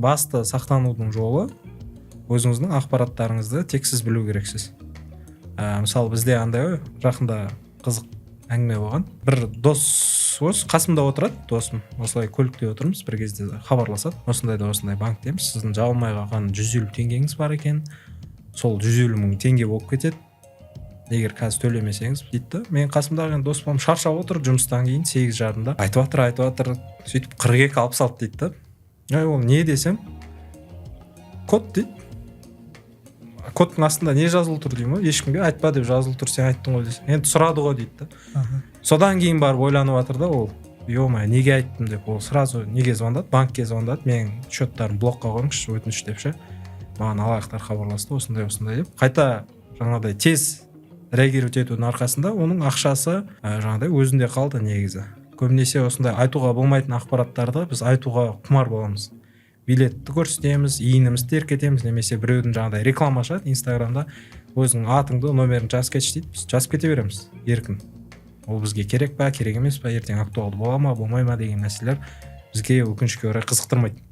басты сақтанудың жолы өзіңіздің ақпараттарыңызды тек сіз білу керексіз. Мысалы бізде андай жақында қызық әңгіме болған. Бір дос қасымда отырады, досым. Осылай көлікте отырмыз, бір кезде хабарласады. Осындай банктеміз, сіздің жабылмай қалған 150 теңгеңіз бар екен. Сол 150 мың теңге болып кетеді. Егер қазір төлемесеңіз дейді. Мен қасымдағы досым шаршап отыр, жұмыстан кейін 8:30-да айтып жатыр, сөйтіп 42-66 дейді. Ол не десем? Код дейді. Кодтың астында не жазылып тұр деймін, ешкімге айтпа деп жазылып тұр, сен айттың ғой десем. Енді сұрады ғой дейді. Содан кейін барып ойланып жатыр да, ол ё-май, неге айттым деп, ол сразу неге звондады, банкке звондады, менің счеттарым блокқа қойыңызшы, өтініш деп ше. Маған алаяқтар хабарласты, осындай деп. Қайта жаңағыдай тез реагировать етудің арқасында оның ақшасы жаңағыдай өзінде қалды негізі. Көбінесе осындай айтуға болмайтын ақпараттарды біз айтуға құмар боламыз. Билетті көрсетеміз, иінімізді теркетеміз, немесе біреудің жаңағыдай реклама ашады Инстаграмда, өзінің атыңды, номерін жазып кетші дейді, біз жазып кете береміз еркін. Ол бізге керек па, керек емес па, ертең актуалды бола ма, болмай ма деген нәрселер бізге өкінішке орай қызықтырмайды.